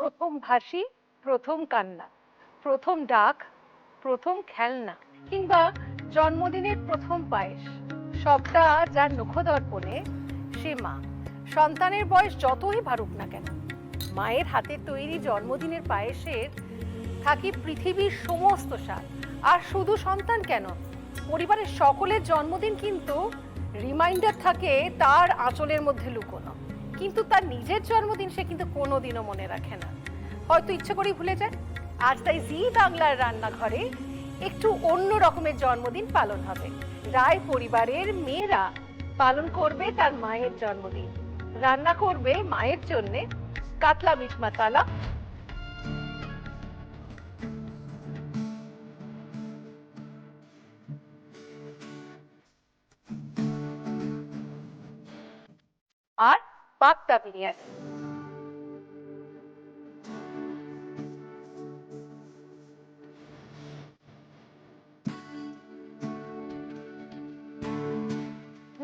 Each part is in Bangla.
প্রথম হাসি, প্রথম কান্না, প্রথম ডাক, প্রথম খেলনা কিংবা জন্মদিনের প্রথম পায়েস, সবটা যার নখদর্পণে সে মা। সন্তানের বয়স যতই বাড়ুক না কেন, মায়ের হাতে তৈরি জন্মদিনের পায়েসের থাকি পৃথিবীর সমস্ত স্বাদ। আর শুধু সন্তান কেন, পরিবারের সকলের জন্মদিন কিন্তু রিমাইন্ডার থাকে তার আঁচলের মধ্যে লুকোনো। কিন্তু তার নিজের জন্মদিন সে কিন্তু কোনোদিনও মনে রাখে না, হয়তো ইচ্ছে করেই ভুলে যায়। আজ তাই জি বাংলার রান্নাঘরে একটু অন্য রকমের জন্মদিন পালন হবে। রায় পরিবারের মেয়েরা পালন করবে তার মায়ের জন্মদিন, রান্না করবে মায়ের জন্য কাতলা মিট মশালা, আর পাক্তা বিরিয়ানি।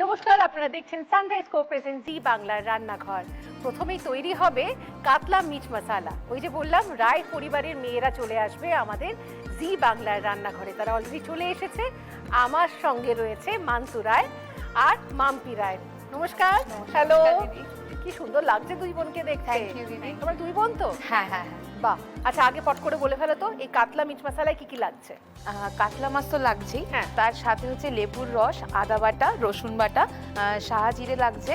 নমস্কার, আপনারা দেখছেন সানরাইজ কো প্রেজেন্ট জি বাংলার রান্নাঘর। প্রথমেই তৈরি হবে কাতলা মিট মশালা। ওই যে বললাম, রায় পরিবারের মেয়েরা চলে আসবে আমাদের জি বাংলার রান্নাঘরে। তারা অলরেডি চলে এসেছে। আমার সঙ্গে রয়েছে মানসু রায় আর মাম্পি রায়। নমস্কার। হ্যালো, কি সুন্দর লাগছে দুই বোনকে দেখতে। তোমার দুই বোন তো? হ্যাঁ হ্যাঁ হ্যাঁ। বাহ। আচ্ছা, আগে পট করে বলে ফেলো তো, এই কাতলা মিট মশালায় কি কি লাগছে? কাতলা মাছ তো লাগছেই, হ্যাঁ। তার সাথে হচ্ছে লেবুর রস, আদা বাটা, রসুন বাটা, শাহজিরে লাগছে,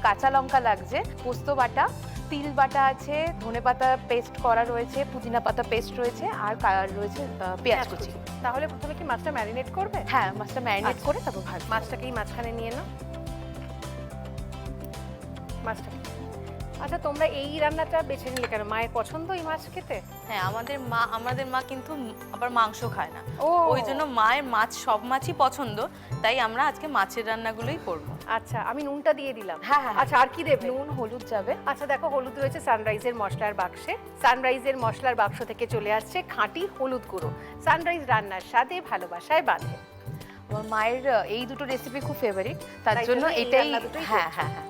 কাঁচা লঙ্কা লাগছে, পোস্ত বাটা, তিল বাটা আছে, ধনেপাতা পেস্ট করা রয়েছে, পুদিনা পাতা পেস্ট রয়েছে, আর রয়েছে পেঁয়াজ কুচি। তাহলে প্রথমে কি মাছটা ম্যারিনেট করবে? হ্যাঁ, মাছটা ম্যারিনেট আচ্ছা। করে তারপর ভাজবো। মাছটাকেই মাঝখানে নিয়ে নাও। মাছটা, আচ্ছা তোমরা এই রান্নাটা বেছে নিলে কেন? মায়ের পছন্দ এই মাছ খেতে? হ্যাঁ, আমাদের মা কিন্তু আবার মাংস খায় না, ও ওই জন্য মায়ের মাছ সব মাছই পছন্দ, তাই আমরা আজকে মাছের রান্নাগুলোই করব। আচ্ছা, আমি নুনটা দিয়ে দিলাম। হ্যাঁ হ্যাঁ। আচ্ছা, আর কি দেবে? নুন, হলুদ যাবে। আচ্ছা দেখো, হলুদ রয়েছে সানরাইজের মশলার বাক্সে। সানরাইজের মশলার বাক্স থেকে চলে আসছে খাঁটি হলুদ গুঁড়ো। সানরাইজ রান্নার স্বাদে ভালোবাসায় বাঁধে। আমার মায়ের এই দুটো রেসিপি খুব ফেভারিট, তার তাই জন্য জন্য এই এটাই। রান্না দুটোই হ্যাঁ করছো। হ্যাঁ হ্যাঁ।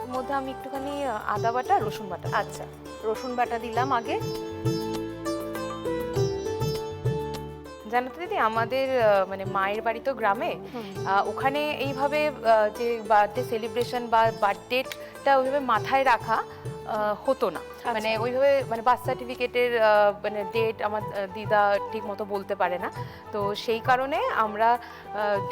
এর মধ্যে আমি একটুখানি আদা বাটা, রসুন বাটা। আচ্ছা, রসুন বাটা দিলাম আগে। জানো তো দিদি, আমাদের মানে মায়ের বাড়ি তো গ্রামে, ওখানে এইভাবে যে বার্থডে সেলিব্রেশন বা বার্থডেটা ওইভাবে মাথায় রাখা হতো না। মানে ওইভাবে মানে বার্থ সার্টিফিকেটের মানে ডেট আমার দিদা ঠিক মতো বলতে পারে না, তো সেই কারণে আমরা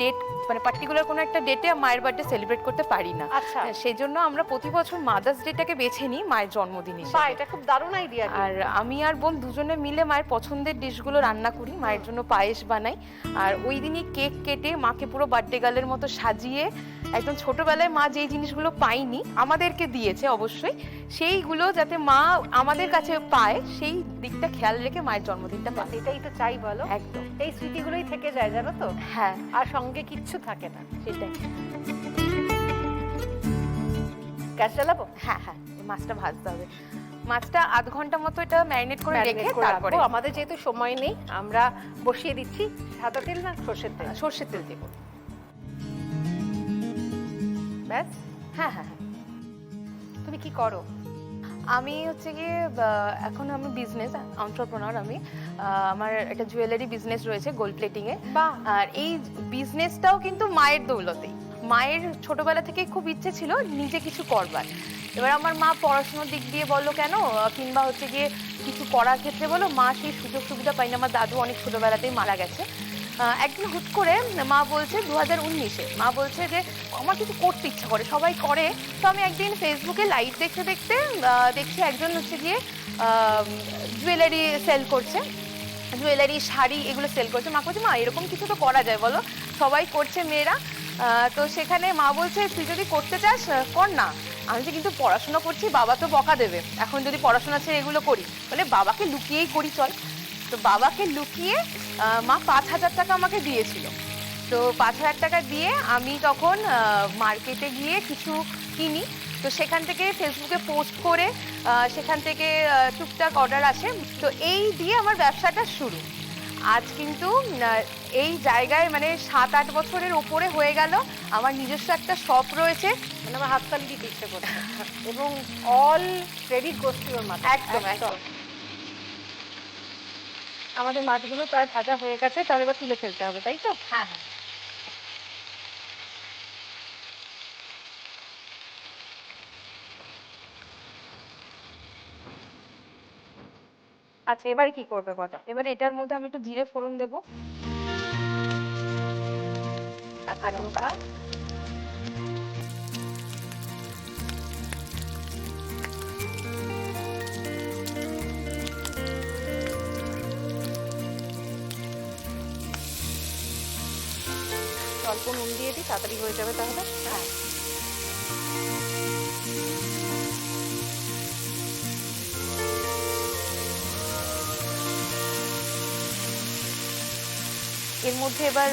ডেট মানে পার্টিকুলার কোনো একটা ডেটে মায়ের বার্থডে সেলিব্রেট করতে পারি না। আচ্ছা, সেই জন্য আমরা প্রতি বছর মাদার্স ডেটাকে বেছে নিই মায়ের জন্মদিন বাহ, হিসেবে। এটা খুব দারুণ আইডিয়া। আর আমি আর বোন দুজনে মিলে মায়ের পছন্দের ডিশগুলো রান্না করি, মায়ের জন্য পায়েস বানাই, আর ওই দিনই কেক কেটে মাকে পুরো বার্থডে গার্লের মতো সাজিয়ে, একদম ছোটবেলায় মা যেই জিনিসগুলো পাইনি আমাদেরকে দিয়েছে অবশ্যই, সেইগুলো যাতে মা আমাদের কাছে পায় সেই দিকটা খেয়াল রেখে মায়ের জন্মদিনটা পায়। এটাই তো চাই, বলো। একদম, এই স্মৃতিগুলোই থেকে যায়, জানো তো। হ্যাঁ আর সঙ্গে কিচ্ছু থাকে না। সেটাই। গ্যাস জ্বালাবো? হ্যাঁ হ্যাঁ, এই মাছটা ভাজতে হবে। মাছটা আধ ঘন্টা মতো এটা ম্যারিনেট করে ম্যারিনেট রেখে করে তারপরে রাখবো। আমাদের যেহেতু সময় নেই, আমরা বসিয়ে দিচ্ছি। সাদা তেল না সর্ষের তেল? সর্ষের তেল দেবো। ব্যাস। হ্যাঁ হ্যাঁ হ্যাঁ। তুমি কি করো? আমি হচ্ছে গিয়ে এখন আমি বিজনেস এন্টারপ্রেনার। আমি আমার একটা জুয়েলারি বিজনেস রয়েছে, গোল্ড প্লেটিং এ। বাহ। আর এই বিজনেসটাও কিন্তু মায়ের দৌলতেই। মায়ের ছোটবেলা থেকে খুব ইচ্ছে ছিল নিজে কিছু করবার। এবার আমার মা পড়াশোনার দিক দিয়ে বলো কেন, কিংবা হচ্ছে গিয়ে কিছু করার ক্ষেত্রে বলো, মা সেই সুযোগ সুবিধা পায়নি। আমার দাদু অনেক ছোটবেলাতেই মারা গেছে। একদিন হুট করে মা বলছে 2019-এ মা বলছে যে আমার কিছু করতে ইচ্ছা করে, সবাই করে। তো আমি একদিন ফেসবুকে লাইভ দেখতে দেখতে দেখছি একজন হচ্ছে গিয়ে জুয়েলারি সেল করছে, জুয়েলারি, শাড়ি এগুলো সেল করছে। মা বলছে মা এরকম কিছু তো করা যায়, বলো সবাই করছে মেয়েরা। তো সেখানে মা বলছে তুই যদি করতে চাস কর না। আমি যে কিন্তু পড়াশোনা করছি, বাবা তো বকা দেবে এখন যদি পড়াশোনা ছেড়ে এগুলো করি, বলে বাবাকে লুকিয়েই করি চল। তো বাবাকে লুকিয়ে মা 5,000 টাকা আমাকে দিয়েছিল। তো 5,000 টাকা দিয়ে আমি তখন মার্কেটে গিয়ে কিছু কিনি। তো সেখান থেকে ফেসবুকে পোস্ট করে সেখান থেকে টুকটাক অর্ডার আসে। তো এই দিয়ে আমার ব্যবসাটা শুরু। আজ কিন্তু এই জায়গায় মানে 7-8 বছরের ওপরে হয়ে গেল। আমার নিজস্ব একটা শপ রয়েছে, মানে আমার হাততালি দিতে ইচ্ছে করছে এবং all credit goes to your mother. একদম একদম। আমাদের মাছগুলো প্রায় ভাজা হয়ে গেছে, তাহলে এবার তুলে ফেলতে হবে, তাই তো? হ্যাঁ হ্যাঁ। আচ্ছা, এবারে কি করবে বলো? এবার এটার মধ্যে আমি একটু জিরে ফোড়ন দেবো, কাঁচা লঙ্কা, অল্প নুন দিয়ে দিই, তাড়াতাড়ি হয়ে যাবে তাহলে। হ্যাঁ এর মধ্যে এবার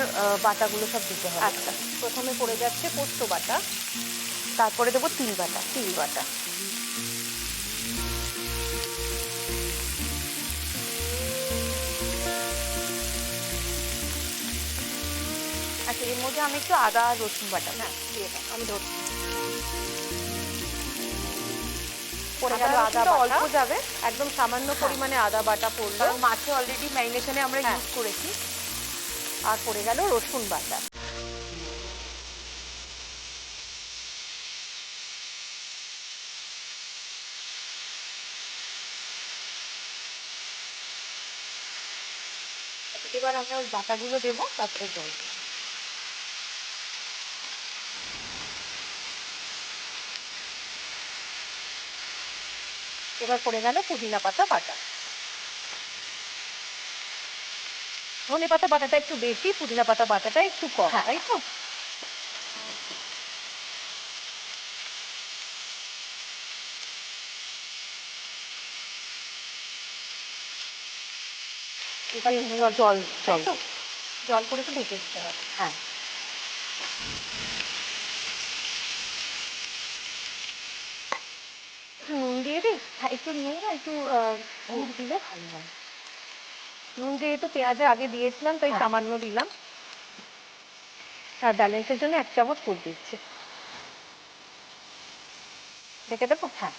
বাটাগুলো সব দিতে হবে। আচ্ছা, প্রথমে পড়ে যাচ্ছে পোস্ত বাটা, তারপরে দেবো তিল বাটা। তিল বাটা, আচ্ছা এর মধ্যে আমি একটু আদা আর রসুন বাটা। হ্যাঁ দিয়ে দাও, আমি ধরছি। পড়ে গেল আদা রসুনটা বাটা, অল্প যাবে, একদম সামান্য পরিমাণে আদা বাটা পড়লো, কারণ মাছে অলরেডি ম্যারিনেশনে আমরা হ্যাঁ। ইউজ করেছি। আর পড়ে গেল রসুন বাটা। এবার আমরা ওই বাটাগুলো দেবো, তারপরে জল দেবো। এবার পড়ে গেল পুদিনা পাতা বাটা। ধনে পাতা বাটাটা একটু বেশি, পুদিনা পাতা বাটাটা একটু কম, হ্যাঁ। তাই তো? এবার জল তাই জল তো? জল করে একটু ঢেকে দিতে হবে। হ্যাঁ একটু নুন দিয়ে দিই। হ্যাঁ একটু নুন আর একটু গুড় দিলে ভালো হয়। নুন যেহেতু পেঁয়াজে আগে দিয়েছিলাম, তাই হ্যাঁ। সামান্য দিলাম। আর ব্যালেন্সের জন্য 1 চামচ গুড় দিচ্ছি। ঢেকে দেবো? হ্যাঁ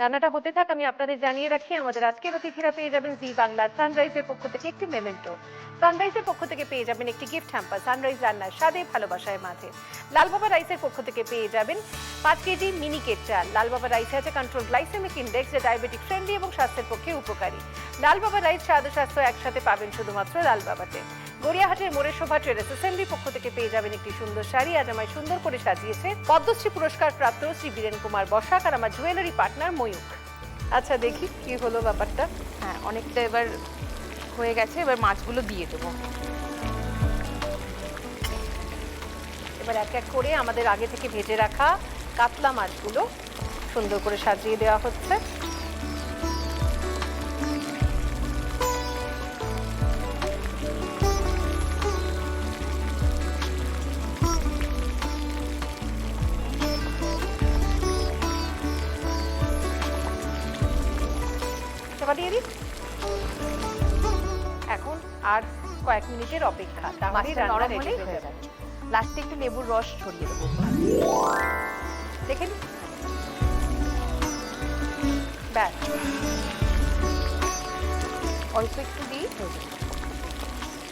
রান্নাটা হতে থাক, আমি আপনাদের জানিয়ে রাখি আমাদের আজকের অতিথিরা পেয়ে যাবেন জি বাংলা সানরাইজের পক্ষ থেকে একটি মেমেন্টো, সানরাইজের পক্ষ থেকে পেয়ে যাবেন একটি গিফট হ্যাম্পার সানরাইজ রান্নার স্বাদে ভালোবাসায় মাঝে, লাল বাবা রাইসের পক্ষ থেকে পেয়ে যাবেন 5 কেজি মিনি কেট চাল। লাল বাবা রাইসে আছে কন্ট্রোল গ্লাইসেমিক ইন্ডেক্স, যা ডায়াবেটিক ফ্রেন্ডলি এবং স্বাস্থ্যের পক্ষে উপকারী। লাল বাবা রাইস স্বাদ ও স্বাস্থ্য একসাথে পাবেন শুধুমাত্র লাল বাবাতে। গড়িয়াহাটের মোড়ের শোভা ট্রেডার্স অ্যাসেম্বলির পক্ষ থেকে পেয়ে যাবেন একটি সুন্দর শাড়ি, আজ আমায় সুন্দর করে সাজিয়েছে পদ্মশ্রী পুরস্কার প্রাপ্ত শ্রী বীরেন কুমার বসাক আর আমার জুয়েলারি পার্টনার ময়ূক। আচ্ছা দেখি কি হলো ব্যাপারটা। হ্যাঁ অনেকটা এবার হয়ে গেছে, এবার মাছগুলো দিয়ে দেবো। এবার এক এক করে আমাদের আগে থেকে ভেজে রাখা কাতলা মাছগুলো সুন্দর করে সাজিয়ে দেওয়া হচ্ছে। চাপা দিয়ে দিই। এখন আর কয়েক মিনিটের অপেক্ষা, তাহলেই মাছটা রান্না নরম রেডি হলেই হয়ে হয়ে যাবে। যাবে। লাস্টে একটু লেবুর রস ছড়িয়ে দেবো। দেখে নিন, ব্যাস অল্প একটু দিই হয়ে যাবে।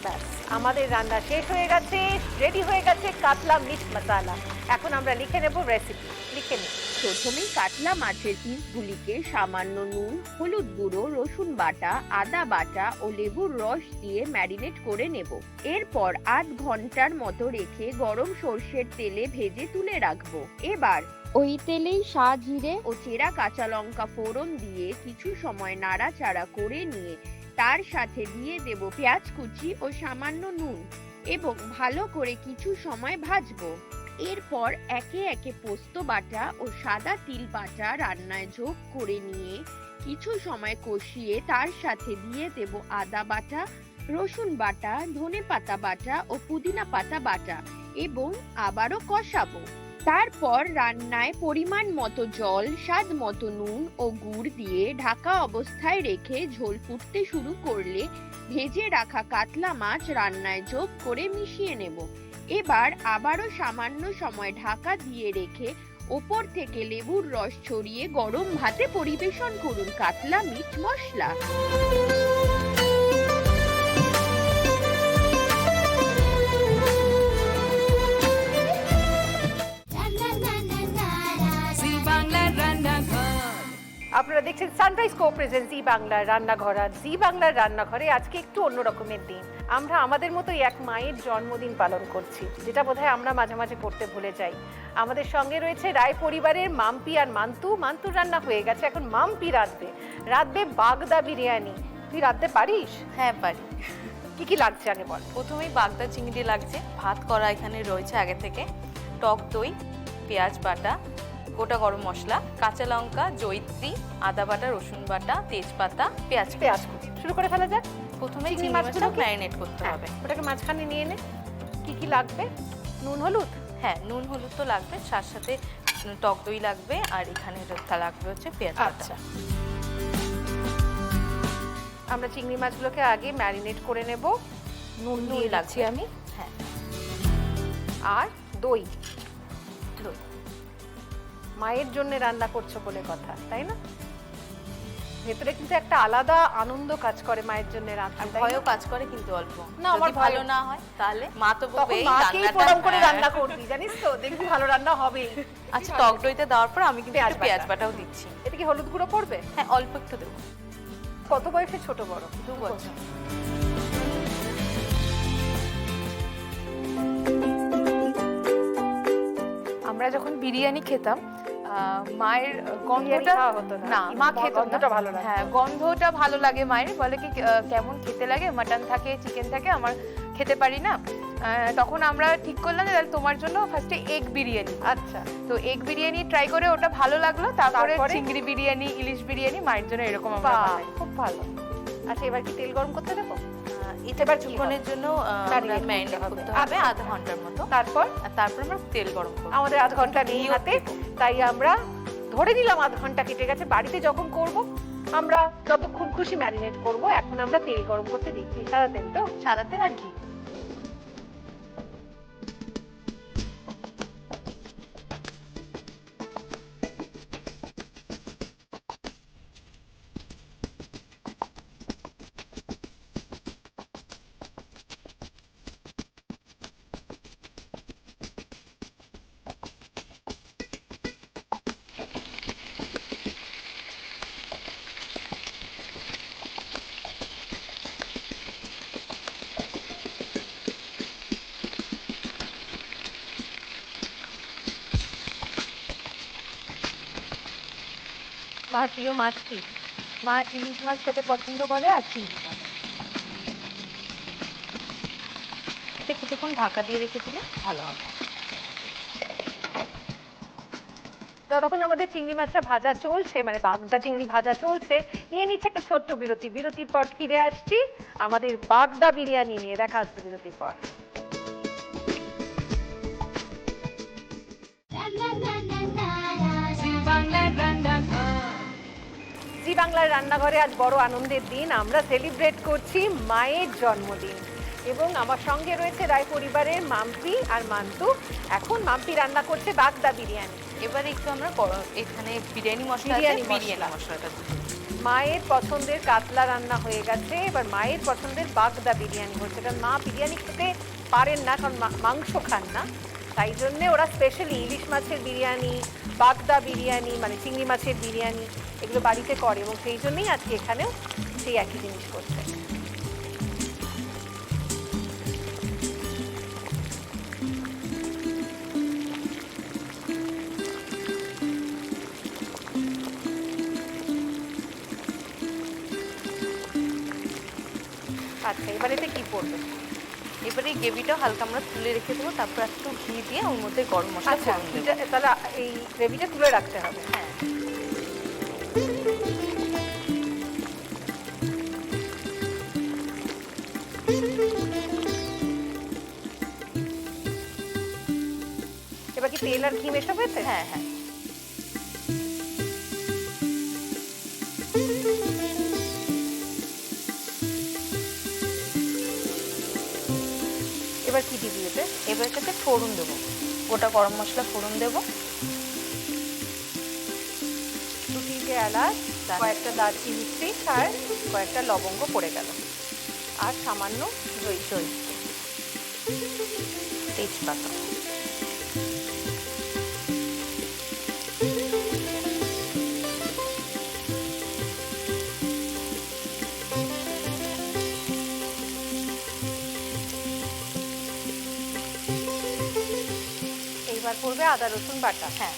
ব্যাস আমাদের রান্না শেষ হয়ে গেছে, রেডি হয়ে গেছে কাতলা মিক্স মশলা। এখন আমরা লিখে নেব রেসিপি, লিখে নিন। প্রথমেই কাতলা মাছের পিসগুলিকে সামান্য নুন, হলুদ গুঁড়ো, রসুন বাটা, আদা বাটা ও লেবুর রস দিয়ে ম্যারিনেট করে নেব। এরপর 8 ঘন্টার মতো রেখে গরম সর্ষের তেলে ভেজে তুলে রাখবো। এবার ওই তেলেই জিরে ও চেরা কাঁচা লঙ্কা ফোড়ন দিয়ে কিছু সময় নাড়াচাড়া করে নিয়ে তার সাথে দিয়ে দেব পেঁয়াজ কুচি ও সামান্য নুন এবং ভালো করে কিছু সময় ভাজবো। এরপর একে একে পোস্ত বাটা ও সাদা তিল বাটা রান্নায় যোগ করে নিয়ে কিছু সময় কষিয়ে তার সাথে দিয়ে দেব আদা বাটা, রসুন বাটা, ধনেপাতা বাটা ও পুদিনা পাতা বাটা এবং আবারও কষাবো। তারপর রান্নায় পরিমাণ মতো জল, স্বাদ মতো নুন ও গুড় দিয়ে ঢাকা অবস্থায় রেখে ঝোল ফুটতে শুরু করলে ভেজে রাখা কাতলা মাছ রান্নায় যোগ করে মিশিয়ে নেব। এবার আবারও সামান্য সময় ঢাকা দিয়ে রেখে ওপর থেকে লেবুর রস ছড়িয়ে গরম ভাতে পরিবেশন করুন কাতলা মিট মশলা। আপনারা দেখছেন সানরাইজ কো প্রেজেন্ট জি বাংলার রান্নাঘর। আর জি বাংলার রান্নাঘরে আজকে একটু অন্য রকমের দিন। আমরা আমাদের মতোই এক মায়ের জন্মদিন পালন করছি, যেটা বোধহয় আমরা মাঝে মাঝে করতে ভুলে যাই। আমাদের সঙ্গে রয়েছে রায় পরিবারের মাম্পি আর মান্তুর রান্না হয়ে গেছে, এখন মাম্পি রাঁধবে বাগদা বিরিয়ানি। তুই রাঁধতে পারিস? হ্যাঁ পারি। কি কি লাগছে আগে বল। প্রথমেই বাগদা চিংড়ি লাগছে, ভাত করা এখানে রয়েছে আগে থেকে, টক দই, পেঁয়াজ বাটা, গোটা গরম মশলা, কাঁচা লঙ্কা, জয়িত্রী, আদা বাটা, রসুন বাটা, তেজপাতা, পেঁয়াজ কুচি। শুরু করে ফেলা যাক। প্রথমে চিংড়ি চিংড়ি মাছটা মাছগুলোকে- ম্যারিনেট করতে হ্যাঁ, হবে। ওটাকে মাঝখানে নিয়ে নে। কি কি লাগবে? নুন হলুদ? হ্যাঁ, নুন হলুদ তো লাগবে, তার সাথে টক দই লাগবে, আর এখানে লাগবে হচ্ছে পেঁয়াজ বাটা। আচ্ছা, আমরা চিংড়ি মাছগুলোকে আগে ম্যারিনেট করে নেব। নুন দিয়ে লাগছে লাগছি আমি। হ্যাঁ, আর দই। দই। মায়ের জন্য রান্না করছো বলে কথা, তাই না? ভেতরে কিন্তু একটা আলাদা আনন্দ কাজ করে মায়ের জন্য রান্না। আর ভয়ও কাজ করে কিন্তু অল্প। না, আমার যদি ভালো ভয়- না হয় তাহলে মা তো বলবে তখন এই মাকেই রান্নাটা প্রণাম করে হ্যাঁ। রান্না করবি, জানিস তো, দেখবি ভালো রান্না হবেই। আচ্ছা, টক দইতে দেওয়ার পর আমি কিন্তু পেঁয়াজ একটু পেঁয়াজ বাটা। বাটাও দিচ্ছি। এটা কি হলুদ গুঁড়ো পড়বে? হ্যাঁ, অল্প একটু দেবো। কত বয়সে ছোট বড়? 2 বছর। আমরা যখন বিরিয়ানি খেতাম মায়ের বিরিয়ানি গন্ধটা খাওয়া হতো না, না, কিন্তু মা খেত গন্ধটা না। ভালো লাগতো। হ্যাঁ, গন্ধটা ভালো লাগে মায়ের। বলে কি কেমন খেতে লাগে, মাটন থাকে, চিকেন থাকে, আমার খেতে পারি না। তখন আমরা ঠিক করলাম যে তাহলে তোমার জন্য ফার্স্টে এগ বিরিয়ানি। আচ্ছা, তো এগ বিরিয়ানি ট্রাই করে ওটা ভালো লাগলো, তারপরে তারপরে? চিংড়ি বিরিয়ানি, ইলিশ বিরিয়ানি মায়ের জন্য এরকম আমরা বাহ, বানাই। খুব ভালো। আচ্ছা, এবার কি তেল গরম করতে দেবো? এটা এবার কি কিছুক্ষণের জন্য Marinate ম্যারিনেট করতে করতে হবে। হবে আচ্ছা। আধা ঘন্টার মতো। তারপর আর তারপর আমরা তেল গরম করব। আমাদের আধ ঘন্টা নেই ঘিও হাতে, দেবো। তাই আমরা ধরে নিলাম আধ ঘন্টা কেটে গেছে। বাড়িতে যখন করব আমরা যতক্ষণ খুশি ম্যারিনেট করব। এখন আমরা তেল গরম করতে দিচ্ছি। সাদা তেল তো? সাদা তেল আর ঘি। মার প্রিয় মাছ কি? মা ইলিশ মাছ খেতে পছন্দ করে আর চিংড়ি মাছ। এটা কিছুক্ষণ ঢাকা দিয়ে রেখে দিলে ভালো হবে। ততক্ষণ আমাদের চিংড়ি মাছটা ভাজা চলছে, মানে বাগদা চিংড়ি ভাজা চলছে। নিয়ে নিচ্ছে একটা ছোট্ট বিরতি। বিরতির পর ফিরে আসছি আমাদের বাগদা বিরিয়ানি নিয়ে। দেখা হচ্ছে বিরতির পর। জি বাংলার রান্নাঘরে আজ বড় আনন্দের দিন। আমরা সেলিব্রেট করছি মায়ের জন্মদিন এবং আমার সঙ্গে রয়েছে রায় পরিবারের মাম্পি আর মান্তু। এখন মাম্পি রান্না করছে বাগদা বিরিয়ানি। এবারে একটু আমরা এখানে বিরিয়ানি মশলা আছে, বিরিয়ানি বিরিয়ানি মশলা। মশলাটা দিই। মায়ের পছন্দের কাতলা রান্না হয়ে গেছে, এবার মায়ের পছন্দের বাগদা বিরিয়ানি হচ্ছে। কারণ মা বিরিয়ানি খেতে পারেন না, কারণ মাংস খান না, তাই জন্যে ওরা স্পেশালি ইলিশ মাছের বিরিয়ানি, বাগদা বিরিয়ানি মানে চিংড়ি মাছের বিরিয়ানি এগুলো বাড়িতে করে এবং সেই জন্যই আজকে এখানেও সেই একই জিনিস করছে। আচ্ছা, এবার এতে কি পড়বে? এবারে এই গ্রেভিটা হালকা আমরা তুলে রেখে দেবো, তারপর একটু ঘি দিয়ে ওর মধ্যে গরম মশলা আচ্ছা, ফোড়ন দেবো। তাহলে এই গ্রেভিটা তুলে রাখতে হবে। হ্যাঁ, এবার কি তেল আর ঘি মেশাবে এতে? হ্যাঁ, হ্যাঁ। এবার কি দিবি এতে? এবার এটাতে ফোড়ন দেবো, গোটা গরম মশলা ফোড়ন দেবো, 2-3টে এলাচ, কয়েকটা দারচিনি স্টিক আর কয়েকটা লবঙ্গ পড়ে গেল, আর সামান্য জয়িত্রী, তেজপাতা। এইবার পড়বে আদা রসুন বাটা। হ্যাঁ,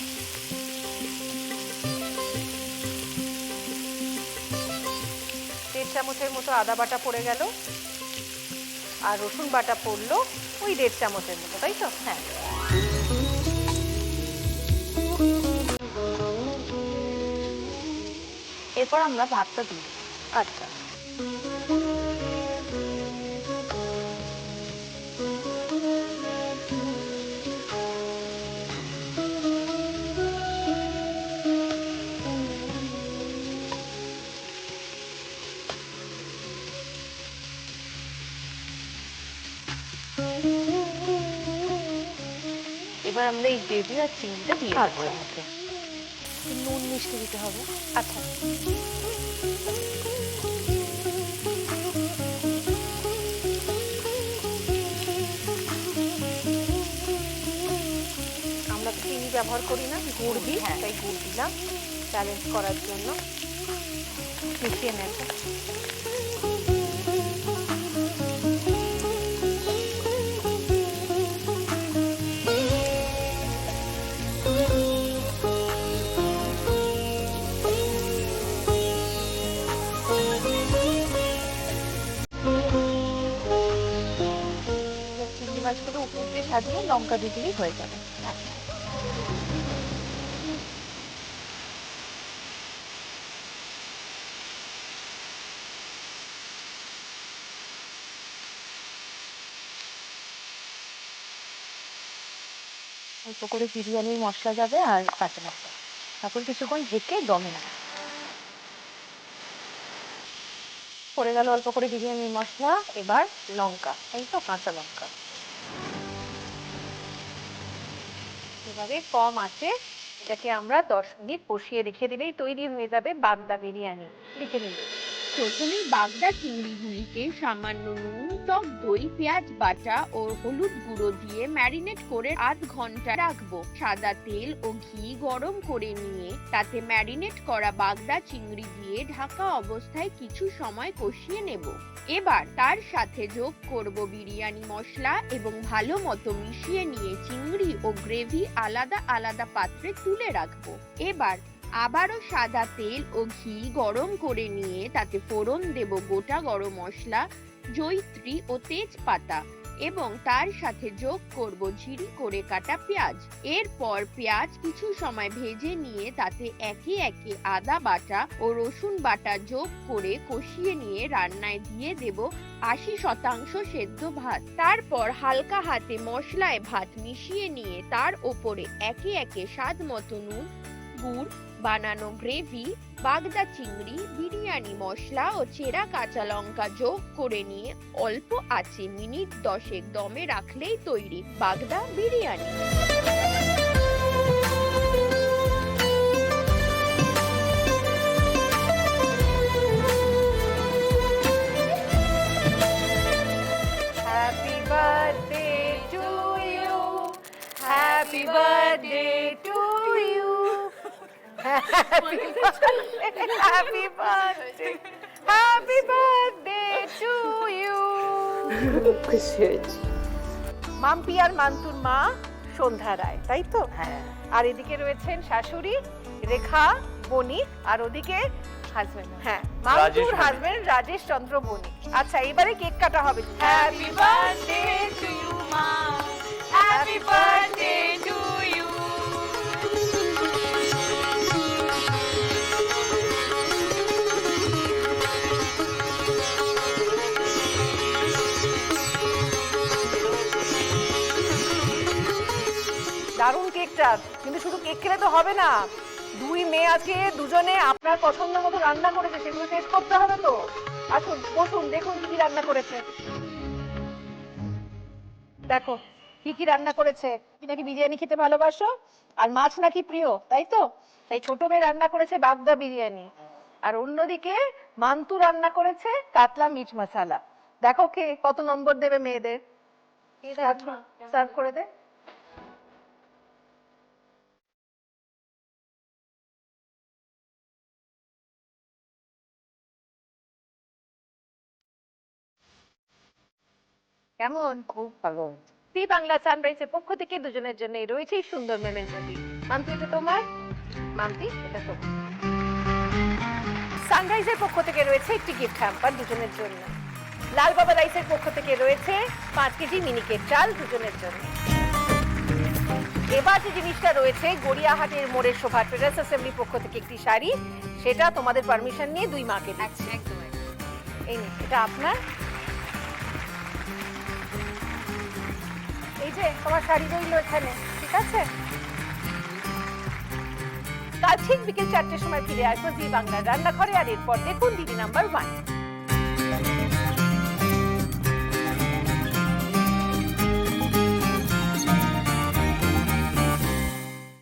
1.5 চামচের মতো আদা বাটা পড়ে গেল, আর রসুন বাটা পড়লো ওই 1.5 চামচের মতো, তাই তো? হ্যাঁ। এরপর আমরা ভাতটা দিই। আচ্ছা, এবার আমরা এই গ্রেভি আর চিংড়িটা দিয়ে দেবো আচ্ছা। এর মধ্যে। নুন মিষ্টি দিতে হবে। আচ্ছা, আমরা তো চিনি ব্যবহার করি না, গুড় দিই, হ্যাঁ। তাই গুড় দিলাম ব্যালেন্স করার জন্য। মিশিয়ে নেব। চিংড়ি মাছগুলো উপর দিয়ে সাজিয়ে লঙ্কা দিয়ে দিলেই হয়ে যাবে। অল্প করে বিরিয়ানির মশলা যাবে আর কাঁচা লঙ্কা, তারপর কিছুক্ষণ ঢেকে দমে না। পড়ে গেল অল্প করে বিরিয়ানির মশলা, এবার লঙ্কা, এই তো কাঁচা লঙ্কা। এবারে কম আছে, এটাকে আমরা 10 মিনিট কষিয়ে রেখে দিলেই তৈরি হয়ে যাবে বাগদা বিরিয়ানি। লিখে নিন। প্রথমে বাগদা চিংড়িগুলিকে সামান্য নুন, টক দই, পেঁয়াজ বাটা ও হলুদ গুঁড়ো দিয়ে ম্যারিনেট করে 8 ঘন্টা রাখবো। সাদা তেল ও ঘি গরম করে নিয়ে তাতে ম্যারিনেট করা বাগদা চিংড়ি দিয়ে ঢাকা অবস্থায় কিছু সময় কষিয়ে নেব। এবার তার সাথে যোগ করব বিরিয়ানি মশলা এবং ভালো মতো মিশিয়ে নিয়ে চিংড়ি ও গ্রেভি আলাদা আলাদা পাত্রে তুলে রাখবো। এবার আবারও সাদা তেল ও ঘি গরম করে নিয়ে তাতে ফোড়ন দেব গোটা গরম মশলা, জয়িত্রী ও তেজপাতা এবং তার সাথে যোগ করব ঝিরি করে কাটা পেঁয়াজ। এরপর পেঁয়াজ কিছু সময় ভেজে নিয়ে তাতে একে একে আদা বাটা ও রসুন বাটা যোগ করে কষিয়ে নিয়ে রান্নায় দিয়ে দেব 80% সেদ্ধ ভাত। তারপর হালকা হাতে মশলায় ভাত মিশিয়ে নিয়ে তার ওপরে একে একে স্বাদ মতো নুন, গুড়, বানানো গ্রেভি, বাগদা চিংড়ি, বিরিয়ানি মশলা ও চেরা কাঁচা লঙ্কা যোগ করে নিয়ে অল্প আঁচে মিনিট 10 দমে রাখলেই তৈরি বাগদা biryani. Happy birthday to you. Happy birthday to you. Happy birthday. Happy birthday. Happy birthday to you. Mampi আর মান্তুর মা সন্ধ্যা রায়, তাই তো? হ্যাঁ। আর এদিকে রয়েছেন শাশুড়ি রেখা বণিক, আর ওদিকে হাজবেন্ড, হ্যাঁ মান্তুর হাজবেন্ড রাজেশ চন্দ্র বণিক। আচ্ছা, এবারে কেক কাটা হবে। হ্যাপি বার্থডে টু ইউ মা, হ্যাপি বার্থডে টু ইউ। দারুণ কেকটা, কিন্তু শুধু কেক খেলে তো হবে না, দুই মেয়ে আজকে দুজনে আপনার পছন্দ মতো রান্না করেছে, সেগুলো টেস্ট করতে হবে তো। আসুন বসুন, দেখুন কি কি রান্না করেছে। দেখো কি কি রান্না করেছে। তুমি নাকি বিরিয়ানি খেতে ভালোবাসো, আর মাছ নাকি প্রিয়, তাই তো? তাই ছোট মেয়ে রান্না করেছে বাগদা বিরিয়ানি, আর অন্যদিকে মান্তু রান্না করেছে কাতলা মিট মশালা। দেখো কে কত নম্বর দেবে মেয়েদের। সার্ভ করে দে। কেমন? খুব ভালো। টি বাংলা সানরাইজের পক্ষ থেকে দুজনের জন্য রয়েছে এই সুন্দর মেমের জন্য। মামতি এটা তোমার, মামতি এটা তোমার। সানরাইজের পক্ষ থেকে রয়েছে একটি গিফট হ্যাম্পার দুজনের জন্য। লাল বাবা রাইসের পক্ষ থেকে রয়েছে 5 কেজি মিনিকেট চাল দুজনের জন্য। এবার যে জিনিসটা রয়েছে গড়িয়াহাটের মোড়ের শোভা ট্রেডার্স অ্যাসেম্বলির পক্ষ থেকে একটি শাড়ি, সেটা তোমাদের পারমিশন নিয়ে 2 মাকে দিচ্ছি। একদম এই নিন, এটা আপনার। এই যে তোমার শাড়ি রইল এখানে, ঠিক আছে? কাল ঠিক বিকেল 4টের সময় ফিরে আসবো জি বাংলার রান্নাঘরে, আর এরপর দেখুন দিদি নাম্বার 1।